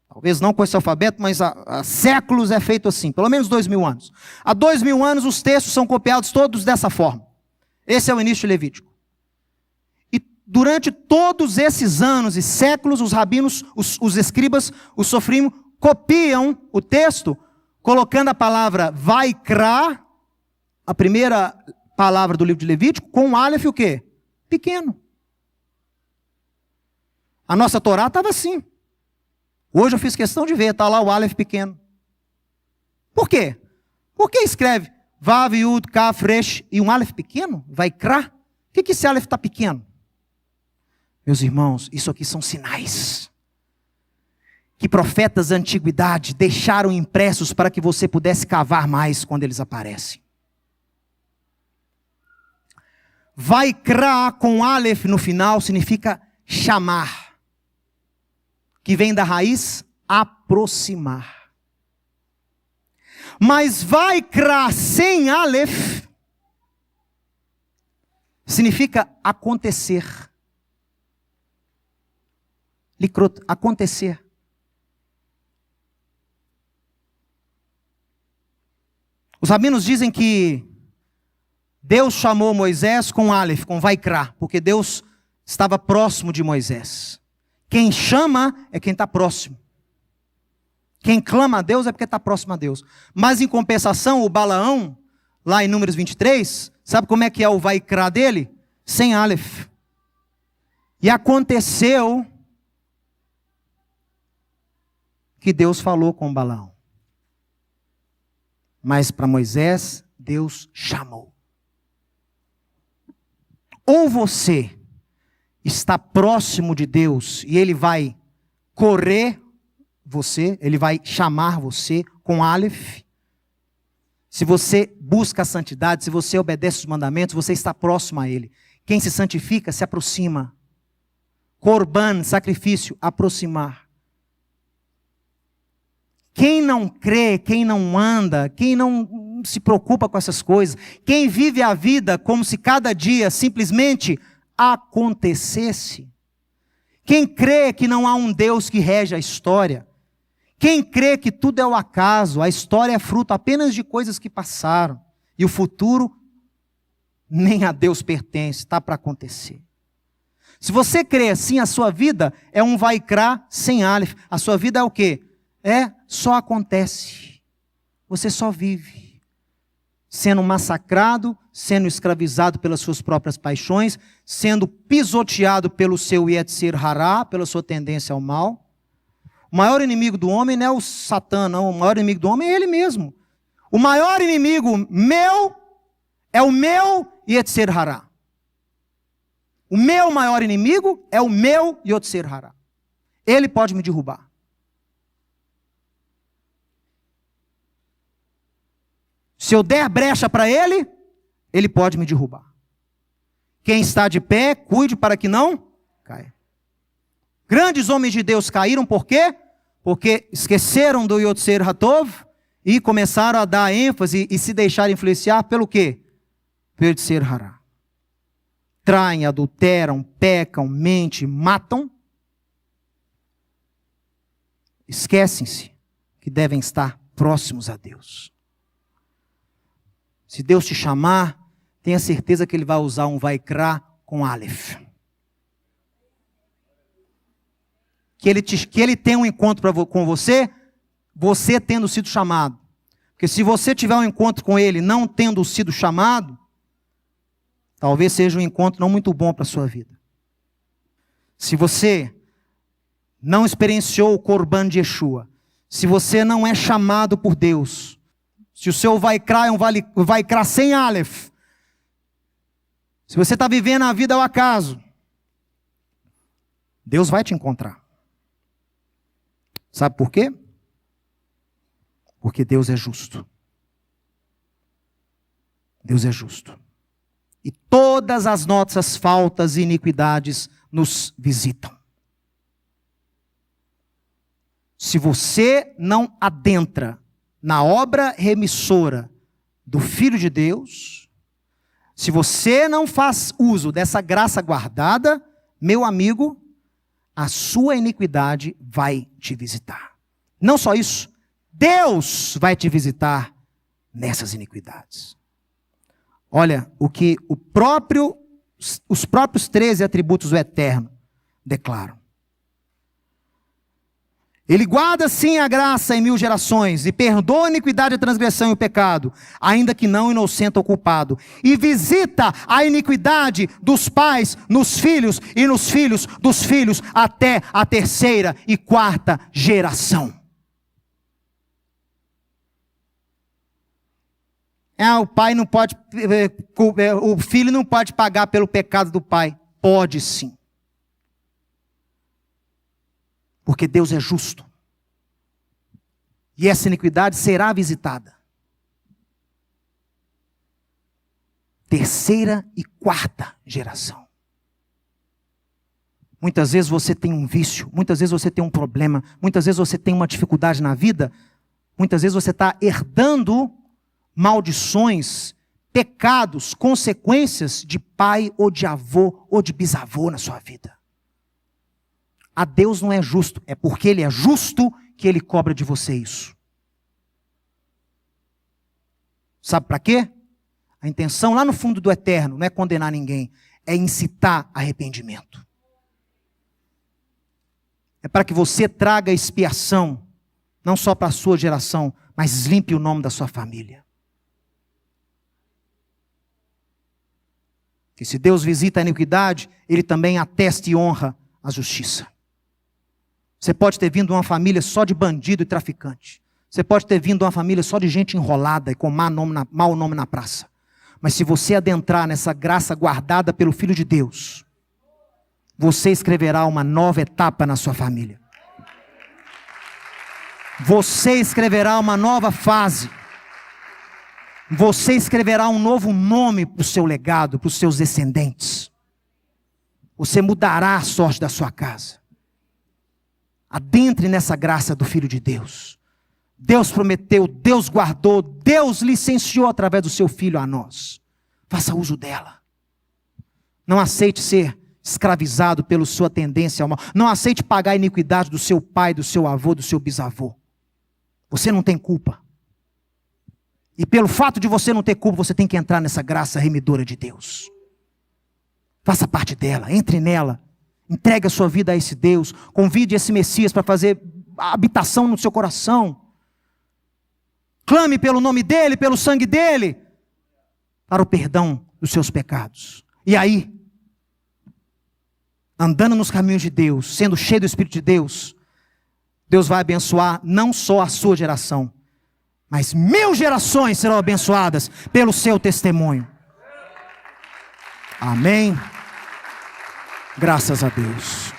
Talvez não com esse alfabeto, mas há séculos é feito assim, pelo menos 2.000 anos. Há 2.000 anos os textos são copiados todos dessa forma. Esse é o início de Levítico. E durante todos esses anos e séculos, os rabinos, os escribas, os sofrim, copiam o texto, colocando a palavra Vaikra, a primeira palavra do livro de Levítico, com um Aleph o quê? Pequeno. A nossa Torá estava assim. Hoje eu fiz questão de ver, está lá o Aleph pequeno. Por quê? Por que escreve Vav, Yud, Kaf, Resh e um Aleph pequeno? Vaikra? Por que esse Aleph está pequeno? Meus irmãos, isso aqui são sinais que profetas da antiguidade deixaram impressos para que você pudesse cavar mais quando eles aparecem. Vaikra com Aleph no final significa chamar, que vem da raiz aproximar. Mas Vaikra sem Aleph significa acontecer. Likrot, acontecer. Os rabinos dizem que Deus chamou Moisés com Aleph, com Vaikra, porque Deus estava próximo de Moisés. Quem chama é quem está próximo. Quem clama a Deus é porque está próximo a Deus. Mas em compensação, o Balaão, lá em Números 23, sabe como é que é o Vaikra dele? Sem Aleph. E aconteceu que Deus falou com Balaão. Mas para Moisés, Deus chamou. Ou você está próximo de Deus e Ele vai correr você, Ele vai chamar você com Aleph. Se você busca a santidade, se você obedece os mandamentos, você está próximo a Ele. Quem se santifica se aproxima. Corban, sacrifício, aproximar. Quem não crê, quem não anda, quem não não se preocupa com essas coisas. Quem vive a vida como se cada dia simplesmente acontecesse. Quem crê que não há um Deus que rege a história. Quem crê que tudo é o acaso, a história é fruto apenas de coisas que passaram. E o futuro nem a Deus pertence, está para acontecer. Se você crê assim, a sua vida é um Vaikra sem Aleph. A sua vida é o quê? Só acontece. Você só vive. Sendo massacrado, sendo escravizado pelas suas próprias paixões, sendo pisoteado pelo seu Yetzer Hará, pela sua tendência ao mal. O maior inimigo do homem não é o Satã, não. O maior inimigo do homem é ele mesmo. O maior inimigo meu é o meu Yetzer Hará. O meu maior inimigo é o meu Yetzer Hará. Ele pode me derrubar. Se eu der brecha para ele, ele pode me derrubar. Quem está de pé, cuide para que não caia. Grandes homens de Deus caíram por quê? Porque esqueceram do Yotzer Hatov e começaram a dar ênfase e se deixar influenciar pelo quê? Pelo Yotzer Hará. Traem, adulteram, pecam, mentem, matam. Esquecem-se que devem estar próximos a Deus. Se Deus te chamar, tenha certeza que Ele vai usar um Vaikra com Aleph. Que ele tenha um encontro com você, você tendo sido chamado. Porque se você tiver um encontro com Ele não tendo sido chamado, talvez seja um encontro não muito bom para a sua vida. Se você não experienciou o Corban de Yeshua, se você não é chamado por Deus, se o seu Vaikra é um Vaikra sem Aleph, se você está vivendo a vida ao acaso, Deus vai te encontrar. Sabe por quê? Porque Deus é justo. Deus é justo. E todas as nossas faltas e iniquidades nos visitam. Se você não adentra na obra remissora do Filho de Deus, se você não faz uso dessa graça guardada, meu amigo, a sua iniquidade vai te visitar. Não só isso, Deus vai te visitar nessas iniquidades. Olha o que os próprios 13 atributos do Eterno declaram. Ele guarda sim a graça em 1000 gerações e perdoa a iniquidade, a transgressão e o pecado, ainda que não inocenta o culpado. E visita a iniquidade dos pais nos filhos e nos filhos dos filhos até a 3ª e 4ª geração. O pai não pode, o filho não pode pagar pelo pecado do pai. Pode sim. Porque Deus é justo. E essa iniquidade será visitada. 3ª e 4ª geração. Muitas vezes você tem um vício, muitas vezes você tem um problema, muitas vezes você tem uma dificuldade na vida, muitas vezes você está herdando maldições, pecados, consequências de pai ou de avô ou de bisavô na sua vida. A Deus não é justo, é porque Ele é justo que Ele cobra de você isso. Sabe para quê? A intenção lá no fundo do Eterno não é condenar ninguém, é incitar arrependimento. É para que você traga expiação, não só para a sua geração, mas limpe o nome da sua família. Que se Deus visita a iniquidade, Ele também atesta e honra a justiça. Você pode ter vindo de uma família só de bandido e traficante. Você pode ter vindo de uma família só de gente enrolada e com mau nome na praça. Mas se você adentrar nessa graça guardada pelo Filho de Deus, você escreverá uma nova etapa na sua família. Você escreverá uma nova fase. Você escreverá um novo nome para o seu legado, para os seus descendentes. Você mudará a sorte da sua casa. Adentre nessa graça do Filho de Deus. Deus prometeu, Deus guardou, Deus licenciou através do seu Filho a nós. Faça uso dela. Não aceite ser escravizado pela sua tendência ao mal. Não aceite pagar a iniquidade do seu pai, do seu avô, do seu bisavô. Você não tem culpa. E pelo fato de você não ter culpa, você tem que entrar nessa graça remidora de Deus. Faça parte dela, entre nela. Entregue a sua vida a esse Deus. Convide esse Messias para fazer a habitação no seu coração. Clame pelo nome dele, pelo sangue dele, para o perdão dos seus pecados. E aí, andando nos caminhos de Deus, sendo cheio do Espírito de Deus, Deus vai abençoar não só a sua geração, mas 1000 gerações serão abençoadas pelo seu testemunho. Amém. Graças a Deus.